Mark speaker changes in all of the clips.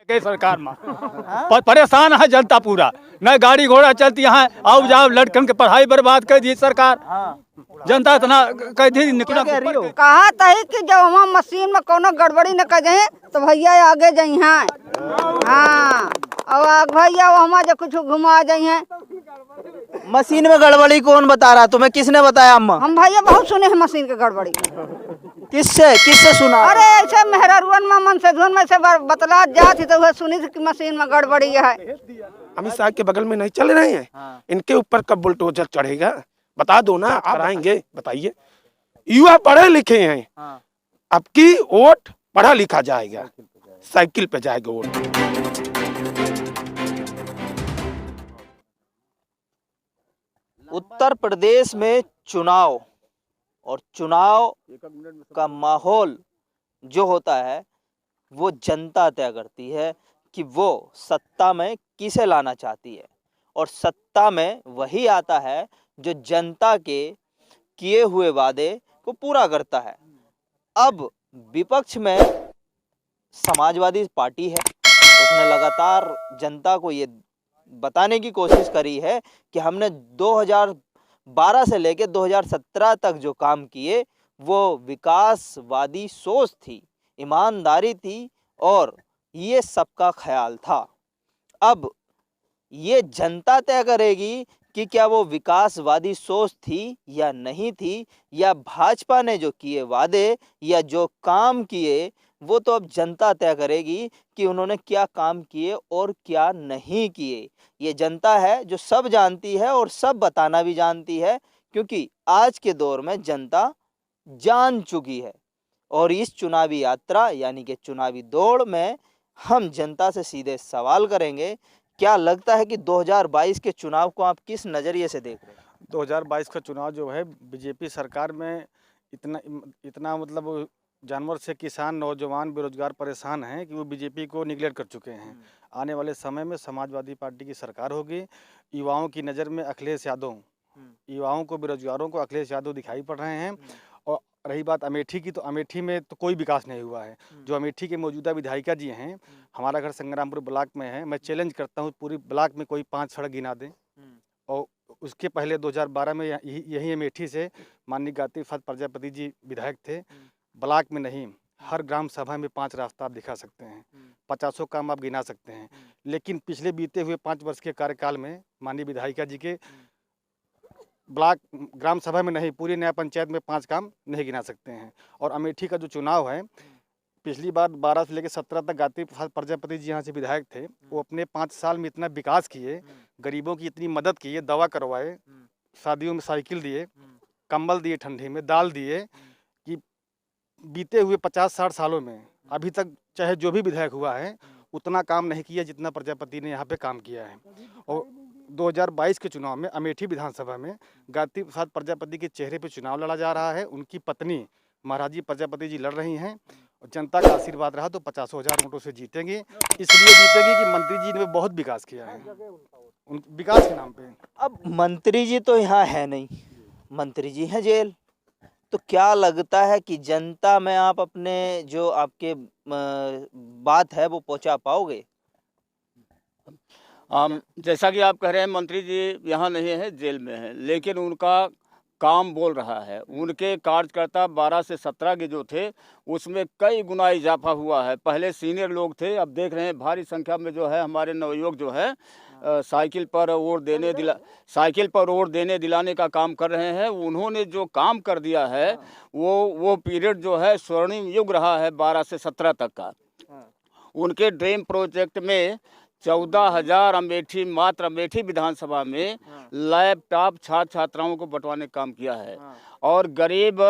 Speaker 1: के सरकार में परेशान है जनता पूरा, न गाड़ी घोड़ा चलती है, आओ जाओ लड़कन के पढ़ाई बर्बाद कर दी सरकार। जनता इतना कह दी निकला
Speaker 2: कहा तही कि जब हम मशीन में कोनो गड़बड़ी न कर जाए तो भैया आगे जाई हैं। हाँ और भैया वहाँ जो कुछ घुमा जाई हैं।
Speaker 3: मशीन में गड़बड़ी कौन बता रहा तुम्हें, किसने बताया अम्मा?
Speaker 2: हम भैया बहुत सुने हैं मशीन के गड़बड़ी।
Speaker 3: किससे सुना?
Speaker 2: अरे ऐसे मेहरुअन में मन से धुन में से बतला जाती तो वह सुनी थी कि मशीन में गड़बड़ी है।
Speaker 4: अमित शाह के बगल में नहीं चल रहे हैं।
Speaker 3: हाँ।
Speaker 4: इनके ऊपर कब बुलडोजर चढ़ेगा बता दो ना, आप कराएंगे बताइए। युवा पढ़े लिखे हैं।
Speaker 3: हाँ।
Speaker 4: अब की वोट पढ़ा लिखा जाएगा, साइकिल पे जाएगा वोट।
Speaker 3: उत्तर प्रदेश में चुनाव और चुनाव का माहौल जो होता है वो जनता तय करती है कि वो सत्ता में किसे लाना चाहती है, और सत्ता में वही आता है जो जनता के किए हुए वादे को पूरा करता है। अब विपक्ष में समाजवादी पार्टी है, उसने लगातार जनता को ये बताने की कोशिश करी है कि हमने 2012 से लेकर 2017 तक जो काम किए वो विकासवादी सोच थी, ईमानदारी थी और ये सबका ख्याल था। अब ये जनता तय करेगी कि क्या वो विकासवादी सोच थी या नहीं थी, या भाजपा ने जो किए वादे या जो काम किए वो तो अब जनता तय करेगी कि उन्होंने क्या काम किए और क्या नहीं किए। ये जनता है जो सब जानती है और सब बताना भी जानती है, क्योंकि आज के दौर में जनता जान चुकी है। और इस चुनावी यात्रा यानी कि चुनावी दौड़ में हम जनता से सीधे सवाल करेंगे, क्या लगता है कि 2022 के चुनाव को आप किस नज़रिए से देख रहे हैं?
Speaker 1: 2022 का चुनाव जो है बीजेपी सरकार में इतना मतलब जानवर से किसान नौजवान बेरोजगार परेशान हैं कि वो बीजेपी को निगलेक्ट कर चुके हैं। आने वाले समय में समाजवादी पार्टी की सरकार होगी। युवाओं की नज़र में अखिलेश यादव, युवाओं को बेरोजगारों को अखिलेश यादव दिखाई पड़ रहे हैं। और रही बात अमेठी की, तो अमेठी में तो कोई विकास नहीं हुआ है। जो अमेठी के मौजूदा विधायिका जी हैं, हमारा घर संग्रामपुर ब्लॉक में है, मैं चैलेंज करता हूँ पूरी ब्लॉक में कोई 5 सड़क गिना दें। और उसके पहले 2012 में यही अमेठी से माननीय गायत्री प्रसाद प्रजापति जी विधायक थे। ब्लॉक में नहीं, हर ग्राम सभा में 5 रास्ता आप दिखा सकते हैं, 50 काम आप गिना सकते हैं। लेकिन पिछले बीते हुए 5 वर्ष के कार्यकाल में माननीय विधायिका जी के ब्लॉक ग्राम सभा में नहीं, पूरी नया पंचायत में 5 काम नहीं गिना सकते हैं। और अमेठी का जो चुनाव है, पिछली बार 12 से लेकर 17 तक गायत्री प्रसाद प्रजापति जी यहाँ से विधायक थे। वो अपने 5 साल में इतना विकास किए, गरीबों की इतनी मदद किए, दवा करवाए, शादियों में साइकिल दिए, कंबल दिए, ठंडी में दाल दिए, कि बीते हुए 50-60 सालों में अभी तक चाहे जो भी विधायक हुआ है उतना काम नहीं किया जितना प्रजापति ने यहाँ पे काम किया है। और 2022 के चुनाव में अमेठी विधानसभा में गायत्री प्रसाद प्रजापति के चेहरे पे चुनाव लड़ा जा रहा है। उनकी पत्नी महाराजी प्रजापति जी लड़ रही हैं, और जनता का आशीर्वाद रहा तो 50,000 वोटों से जीतेंगे। इसलिए जीतेंगे कि मंत्री जी ने बहुत विकास किया है उन विकास के नाम पे।
Speaker 3: अब मंत्री जी तो यहाँ है नहीं, मंत्री जी हैं जेल, तो क्या लगता है कि जनता में आप अपने जो आपके बात है वो पहुंचा पाओगे?
Speaker 5: जैसा कि आप कह रहे हैं मंत्री जी यहाँ नहीं है, जेल में है, लेकिन उनका काम बोल रहा है। उनके कार्यकर्ता 12 से 17 के जो थे उसमें कई गुना इजाफा हुआ है। पहले सीनियर लोग थे, अब देख रहे हैं भारी संख्या में जो है हमारे नवयुवक जो है साइकिल पर वोट देने दिलाने का काम कर रहे हैं। उन्होंने जो काम कर दिया है वो पीरियड जो है स्वर्णिम युग रहा है 12 से 17 तक का। उनके ड्रीम प्रोजेक्ट में 14,000 मात्र अमेठी विधानसभा में लैपटॉप छात्र छात्राओं को बंटवाने का काम किया है। और गरीब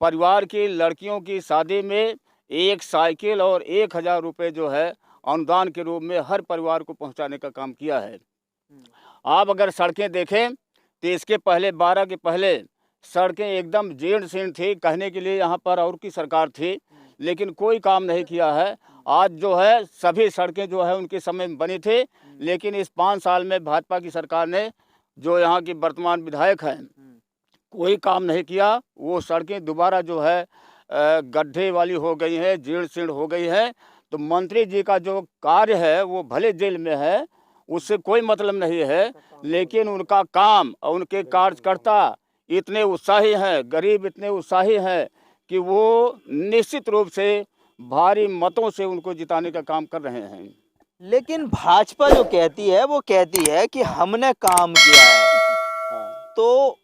Speaker 5: परिवार की लड़कियों की शादी में 1 साइकिल और 1,000 रुपये जो है अनुदान के रूप में हर परिवार को पहुंचाने का काम किया है। आप अगर सड़कें देखें तो इसके पहले 12 के पहले सड़कें एकदम जीर्ण शीर्ण थी, कहने के लिए यहाँ पर और की सरकार थी, लेकिन कोई काम नहीं किया है। आज जो है सभी सड़कें जो है उनके समय में बनी थी, लेकिन इस 5 साल में भाजपा की सरकार ने जो यहाँ की वर्तमान विधायक हैं कोई काम नहीं किया। वो सड़कें दोबारा जो है गड्ढे वाली हो गई हैं, जीर्ण शीर्ण हो गई हैं। तो मंत्री जी का जो कार्य है वो भले जेल में है, उससे कोई मतलब नहीं है, लेकिन उनका काम और उनके कार्यकर्ता इतने उत्साही हैं, गरीब इतने उत्साही हैं कि वो निश्चित रूप से भारी मतों से उनको जिताने का काम कर रहे हैं।
Speaker 3: लेकिन भाजपा जो कहती है वो कहती है कि हमने काम किया है, तो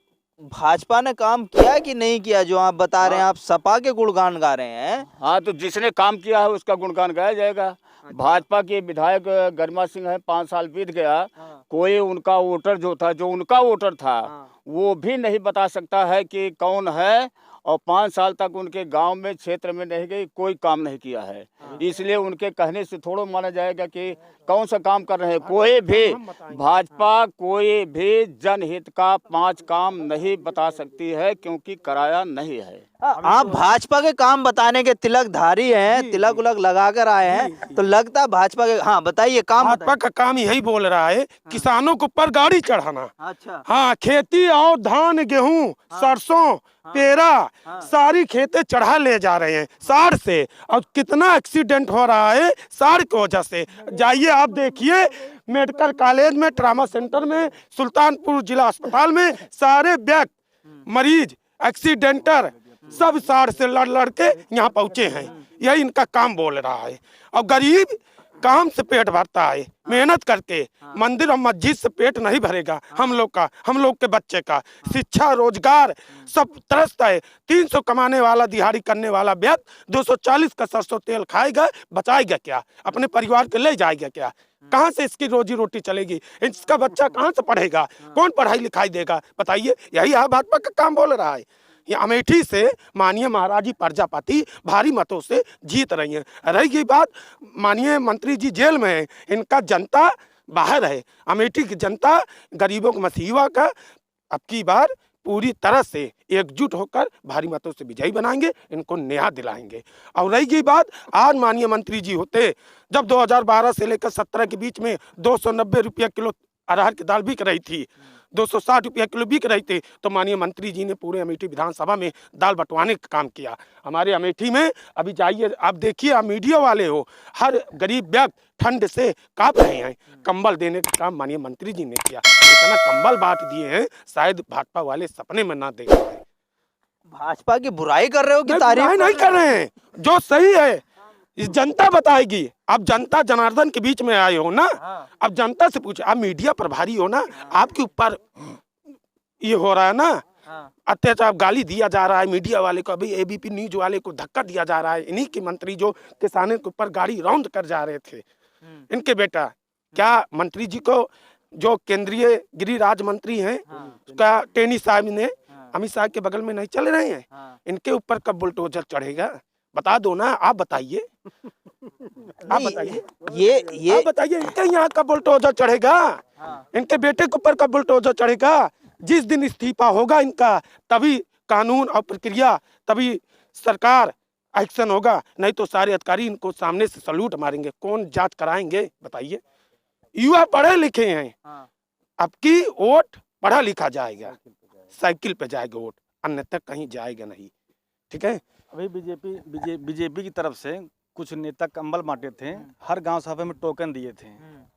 Speaker 3: भाजपा ने काम किया कि नहीं किया? जो आप बता रहे हैं, आप सपा के गुणगान गा रहे हैं।
Speaker 5: हाँ, तो जिसने काम किया है उसका गुणगान गाया जाएगा। भाजपा के विधायक गरिमा सिंह है, 5 साल बीत गया, कोई उनका वोटर जो उनका वोटर था वो भी नहीं बता सकता है कि कौन है, और 5 साल तक उनके गांव में क्षेत्र में नहीं गई, कोई काम नहीं किया है। इसलिए उनके कहने से थोड़ा माना जाएगा कि कौन सा काम कर रहे हैं। कोई भी भाजपा कोई भी जनहित का 5 काम नहीं बता सकती है, क्योंकि कराया नहीं है।
Speaker 3: आप भाजपा के काम बताने के तिलकधारी हैं, तिलक उलक लगा कर आए हैं, तो लगता है भाजपा के। हाँ बताइए, काम
Speaker 4: भाजपा का काम यही बोल रहा है, किसानों को ऊपर गाड़ी चढ़ाना।
Speaker 3: अच्छा।
Speaker 4: हाँ, खेती और धान गेहूं सरसों पेरा सारी खेतें चढ़ा ले जा रहे हैं साड़ से, और कितना एक्सीडेंट हो रहा है साड़ की वजह से। जाइए आप देखिए, मेडिकल कॉलेज में, ट्रामा सेंटर में, सुल्तानपुर जिला अस्पताल में सारे व्यक्ति मरीज एक्सीडेंटर सब साड़ से लड़ लड़ के यहाँ पहुंचे हैं। यही इनका काम बोल रहा है। और गरीब काम से पेट भरता है, मेहनत करके। मंदिर और मस्जिद से पेट नहीं भरेगा हम लोग का, हम लोग के बच्चे का। शिक्षा रोजगार सब त्रस्त है। 300 कमाने वाला, दिहाड़ी करने वाला व्यक्ति 240 का सरसों तेल खाएगा, बचाएगा क्या? अपने परिवार के ले जाएगा क्या? कहाँ से इसकी रोजी रोटी चलेगी? इसका बच्चा कहाँ से पढ़ेगा? कौन पढ़ाई लिखाई देगा? बताइए। यही भाजपा का काम बोल रहा है। ये अमेठी से माननीय महाराजी प्रजापति भारी मतों से जीत रही हैं। रही गई बात, माननीय मंत्री जी जेल में है, इनका जनता बाहर है। अमेठी की जनता गरीबों को मसीहा का अब की बार पूरी तरह से एकजुट होकर भारी मतों से विजयी बनाएंगे, इनको न्याय दिलाएंगे। और रही गई बात, आज माननीय मंत्री जी होते जब 2012 से लेकर 17 के बीच में 290 रुपया किलो अरहर की दाल बिक रही थी, 260 रुपया किलो बिक रही थी, तो माननीय मंत्री जी ने पूरे अमेठी विधानसभा में दाल बंटवाने का काम किया। हमारे अमेठी में अभी जाइए आप देखिए, आप मीडिया वाले हो, हर गरीब व्यक्ति ठंड से कांप रहे हैं। कंबल देने का काम माननीय मंत्री जी ने किया। इतना कंबल बांट दिए हैं, शायद भाजपा वाले सपने में ना देख पाए।
Speaker 3: भाजपा की बुराई कर रहे हो कि
Speaker 4: तारीफ नहीं कर रहे हैं? जो सही है इस जनता बताएगी। आप जनता जनार्दन के बीच में आए हो ना, अब जनता से पूछे। आप मीडिया प्रभारी हो ना, आपके ऊपर ये हो रहा है ना अत्याचार, गाली दिया जा रहा है मीडिया वाले को। अभी एबीपी न्यूज वाले को धक्का दिया जा रहा है। इन्हीं के मंत्री जो किसानों के ऊपर गाड़ी रौंद कर जा रहे थे, इनके बेटा। क्या मंत्री जी को जो केंद्रीय गृह राज्य मंत्री हैं, क्या टेनी साहब ने अमित शाह के बगल में नहीं चल रहे हैं? इनके ऊपर कब बुलडोजर चढ़ेगा? बता दो ना, आप बताइए। आप बताइए,
Speaker 3: ये
Speaker 4: आप बताइए, इनके यहाँ कब बुलडोजर चढ़ेगा? इनके बेटे के ऊपर कब बुलडोजर चढ़ेगा? जिस दिन इस्तीफा होगा इनका, तभी कानून और प्रक्रिया, तभी सरकार एक्शन होगा। नहीं तो सारे अधिकारी इनको सामने से सल्यूट मारेंगे। कौन जांच कराएंगे? बताइए। युवा पढ़े लिखे हैं, अब की वोट पढ़ा लिखा जाएगा, साइकिल पे जाएगा वोट, अन्यथा कहीं जाएगा नहीं। ठीक है।
Speaker 1: अभी बीजेपी की तरफ से कुछ नेता कंबल बांटे थे, हर गांव सभा में टोकन दिए थे,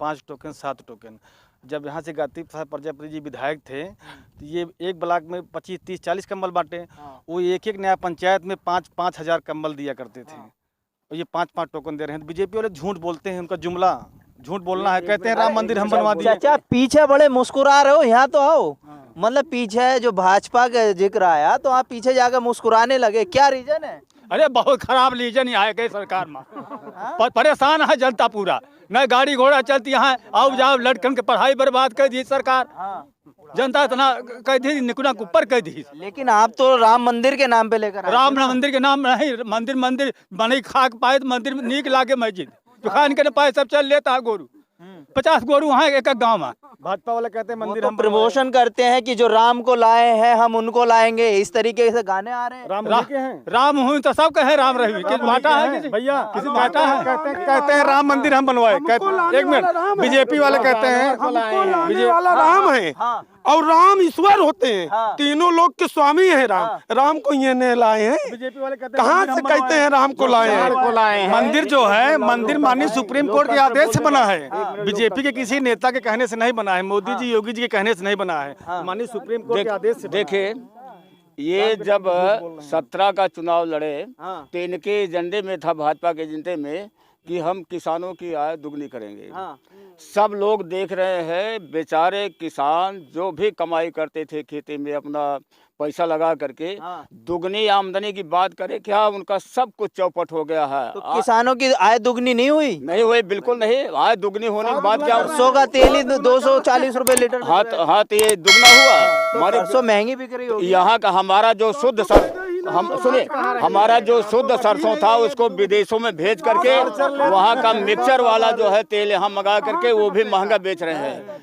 Speaker 1: 5 टोकन 7 टोकन। जब यहाँ से गाती प्रजापति जी विधायक थे, तो ये एक ब्लॉक में 25, 30, 40 कंबल बांटे। वो एक नया पंचायत में 5-5 हज़ार कंबल दिया करते थे, और ये 5-5 टोकन दे रहे हैं। बीजेपी वाले झूठ बोलते हैं, उनका जुमला झूठ बोलना है। कहते हैं राम मंदिर हम बनवा दिए।
Speaker 3: चाचा पीछे बड़े मुस्कुरा रहे हो, यहाँ तो आओ। मतलब पीछे जो भाजपा का जिक्र आया, तो आप पीछे जाकर मुस्कुराने लगे, क्या रीजन है?
Speaker 6: अरे बहुत खराब रीजन ही आए गए सरकार में। परेशान है जनता पूरा, न गाड़ी घोड़ा चलती है, आओ जाओ, लड़कन के पढ़ाई बर्बाद कर दी सरकार। जनता इतना कह दी, निकुना के ऊपर कह दी।
Speaker 3: लेकिन आप तो राम मंदिर के नाम पे लेकर
Speaker 6: राम मंदिर के नाम नहीं, मंदिर बने खा के पाए, मंदिर नीक लागे मस्जिद जो खान के पाए सब चल लेता है। गोरू 50 गोरू वहाँ एक गाँव में।
Speaker 1: भाजपा वाले कहते हैं मंदिर हम
Speaker 3: प्रमोशन करते हैं कि जो राम को लाए हैं हम उनको लाएंगे, इस तरीके से गाने आ रहे हैं।
Speaker 1: राम
Speaker 6: हुई तो सब कहे राम रही, किसी बाटा है
Speaker 1: भैया,
Speaker 6: किसी बाटा है?
Speaker 1: कहते हैं राम मंदिर हम बनवाए। एक मिनट, बीजेपी वाले कहते हैं
Speaker 4: वाला राम है, और राम ईश्वर होते हैं।
Speaker 3: हाँ।
Speaker 4: तीनों लोग के स्वामी है राम।
Speaker 3: हाँ।
Speaker 4: राम को ये ने लाए हैं,
Speaker 1: बीजेपी वाले कहते
Speaker 4: कहाँ से कहते हैं राम को लाए हैं?
Speaker 1: मंदिर जो है, मंदिर माननीय सुप्रीम कोर्ट के आदेश से बना है, बीजेपी के किसी नेता के कहने से नहीं बना है, मोदी जी योगी जी के कहने से नहीं बना है, माननीय सुप्रीम कोर्ट के आदेश से बना है।
Speaker 5: देखिए, ये जब 17 का चुनाव लड़े
Speaker 3: हाँ।
Speaker 5: तो इनके एजेंडे में था, भाजपा के एजेंडे में, कि हम किसानों की आय दुगनी करेंगे।
Speaker 3: हाँ।
Speaker 5: सब लोग देख रहे हैं, बेचारे किसान जो भी कमाई करते थे खेती में अपना पैसा लगा करके,
Speaker 3: हाँ।
Speaker 5: दुगनी आमदनी की बात करें क्या, उनका सब कुछ चौपट हो गया है।
Speaker 3: तो किसानों की आय दुगनी नहीं हुई?
Speaker 5: नहीं हुई, बिल्कुल नहीं। आय दुगनी होने के बाद क्या?
Speaker 3: सरसों का तेल ही 240 रुपए लीटर बिक रहा है।
Speaker 5: हाँ, तो ये दुगना हुआ
Speaker 3: तो
Speaker 5: हमारे
Speaker 3: सरसों महंगी बिक रही होगी।
Speaker 5: यहाँ का हमारा जो शुद्ध हमारा जो शुद्ध सरसों था उसको विदेशों में भेज करके वहाँ का मिक्सचर वाला जो है तेल यहाँ मंगा करके वो भी महंगा बेच रहे हैं।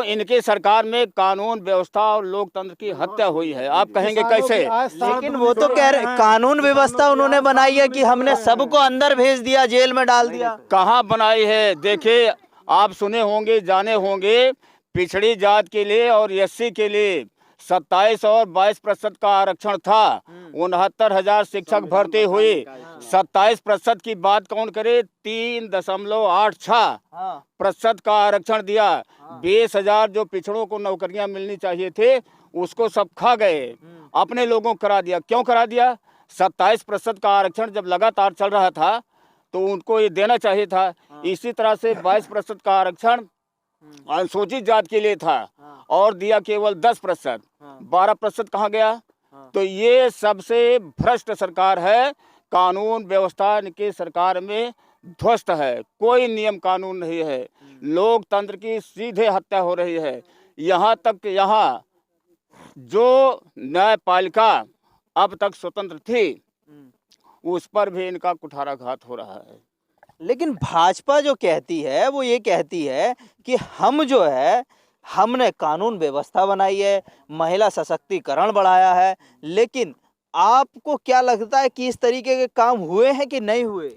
Speaker 5: इनके सरकार में कानून व्यवस्था और लोकतंत्र की हत्या हुई है। आप कहेंगे कैसे?
Speaker 3: लेकिन वो तो कह रहे कानून व्यवस्था उन्होंने बनाई है कि हमने सबको अंदर भेज दिया, जेल में डाल दिया।
Speaker 5: कहाँ बनाई है? देखिए, आप सुने होंगे, जाने होंगे, पिछड़ी जात के लिए और एससी के लिए 27 और 22% का आरक्षण था। 69,000 शिक्षक भर्ती हुई। 27% की बात कौन करे? 3.86% का आरक्षण दिया। 20,000 जो पिछड़ों को नौकरियां मिलनी चाहिए थे उसको सब खा गए, अपने लोगों को करा दिया। क्यों करा दिया? 27% का आरक्षण जब लगातार चल रहा था तो उनको ये देना चाहिए था। इसी तरह से 22% का आरक्षण अनुसूचित जात के लिए था और दिया केवल 10%। 12% कहाँ गया? तो ये सबसे भ्रष्ट सरकार है। कानून व्यवस्था इनके सरकार में ध्वस्त है। कोई नियम कानून नहीं है। लोकतंत्र की सीधे हत्या हो रही है। यहाँ तक यहाँ जो न्यायपालिका अब तक स्वतंत्र थी उस पर भी इनका कुठाराघात हो रहा है।
Speaker 3: लेकिन भाजपा जो कहती है वो ये कहती है कि हम जो है हमने कानून व्यवस्था बनाई है, महिला सशक्तिकरण बढ़ाया है। लेकिन आपको क्या लगता है कि इस तरीके के काम हुए हैं कि नहीं हुए?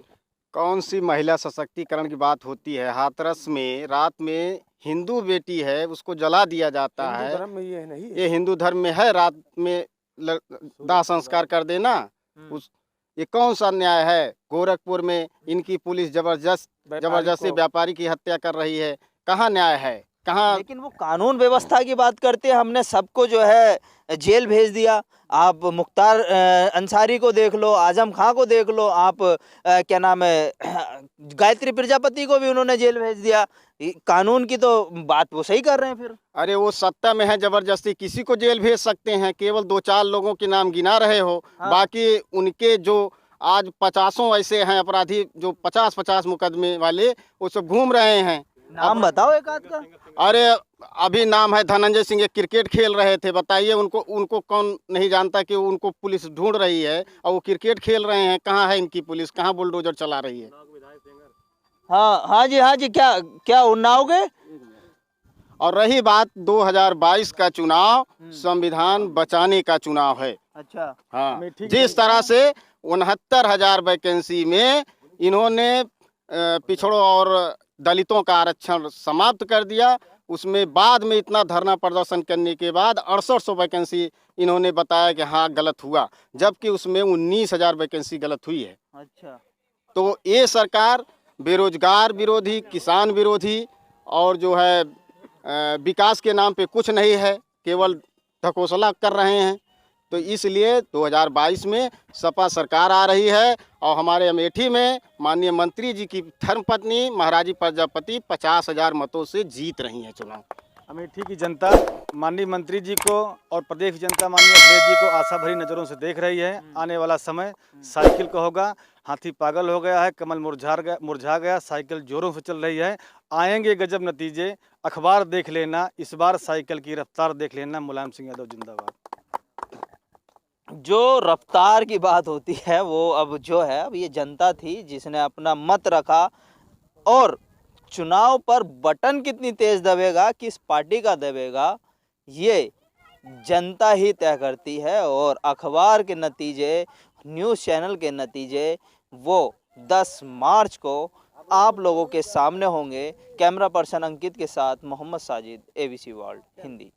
Speaker 7: कौन सी महिला सशक्तिकरण की बात होती है? हाथरस में रात में हिंदू बेटी है उसको जला दिया जाता है।
Speaker 4: धर्म में ये नहीं है।
Speaker 7: ये हिंदू धर्म में है रात में दाह संस्कार कर देना। उस ये कौन सा न्याय है? गोरखपुर में इनकी पुलिस जबरदस्ती व्यापारी की हत्या कर रही है। कहाँ न्याय है? कहाँ?
Speaker 3: लेकिन वो कानून व्यवस्था की बात करते हैं, हमने सबको जो है जेल भेज दिया। आप मुख्तार अंसारी को देख लो, आजम खां को देख लो, आप क्या नाम है गायत्री प्रजापति को भी उन्होंने जेल भेज दिया। कानून की तो बात वो सही कर रहे हैं फिर।
Speaker 7: अरे वो सत्ता में है, जबरदस्ती किसी को जेल भेज सकते हैं। केवल 2-4 लोगों के नाम गिना रहे हो।
Speaker 3: हाँ।
Speaker 7: बाकी उनके जो आज 50 ऐसे हैं अपराधी जो 50-50 मुकदमे वाले वो सब घूम रहे हैं।
Speaker 3: नाम बताओ एक आध का।
Speaker 7: अरे अभी नाम है धनंजय सिंह, ये क्रिकेट खेल रहे थे। बताइए उनको कौन नहीं जानता कि उनको पुलिस ढूंढ रही है और वो क्रिकेट खेल रहे हैं। कहाँ है इनकी पुलिस? कहाँ बुलडोजर चला रही है?
Speaker 3: हाँ जी, क्या उन्नाव गए?
Speaker 7: और रही बात 2022 का चुनाव, संविधान बचाने का चुनाव है।
Speaker 3: अच्छा।
Speaker 7: हाँ, जिस तरह से 69,000 वैकेंसी में इन्होंने पिछड़ों और दलितों का आरक्षण समाप्त कर दिया, उसमें बाद में इतना धरना प्रदर्शन करने के बाद 6800 वैकेंसी इन्होंने बताया कि हाँ गलत हुआ, जबकि उसमें 19,000 वैकेंसी गलत हुई है।
Speaker 3: अच्छा।
Speaker 7: तो ये सरकार बेरोजगार विरोधी, किसान विरोधी और जो है विकास के नाम पे कुछ नहीं है, केवल ढकोसला कर रहे हैं। तो इसलिए 2022 में सपा सरकार आ रही है और हमारे अमेठी में माननीय मंत्री जी की धर्मपत्नी महाराजी प्रजापति 50,000 मतों से जीत रही हैं चुनाव।
Speaker 1: अमेठी की जनता माननीय मंत्री जी को और प्रदेश की जनता माननीय अखिलेश जी को आशा भरी नज़रों से देख रही है। आने वाला समय साइकिल का होगा। हाथी पागल हो गया है, कमल मुरझा गया, साइकिल जोरों से चल रही है। आएंगे गजब नतीजे, अखबार देख लेना, इस बार साइकिल की रफ्तार देख लेना। मुलायम सिंह यादव जिंदाबाद।
Speaker 3: जो रफ्तार की बात होती है वो अब जो है, अब ये जनता थी जिसने अपना मत रखा, और चुनाव पर बटन कितनी तेज दबेगा, किस पार्टी का दबेगा, ये जनता ही तय करती है। और अखबार के नतीजे, न्यूज़ चैनल के नतीजे वो 10 मार्च को आप लोगों के सामने होंगे। कैमरा पर्सन अंकित के साथ मोहम्मद साजिद, ABC वर्ल्ड हिंदी।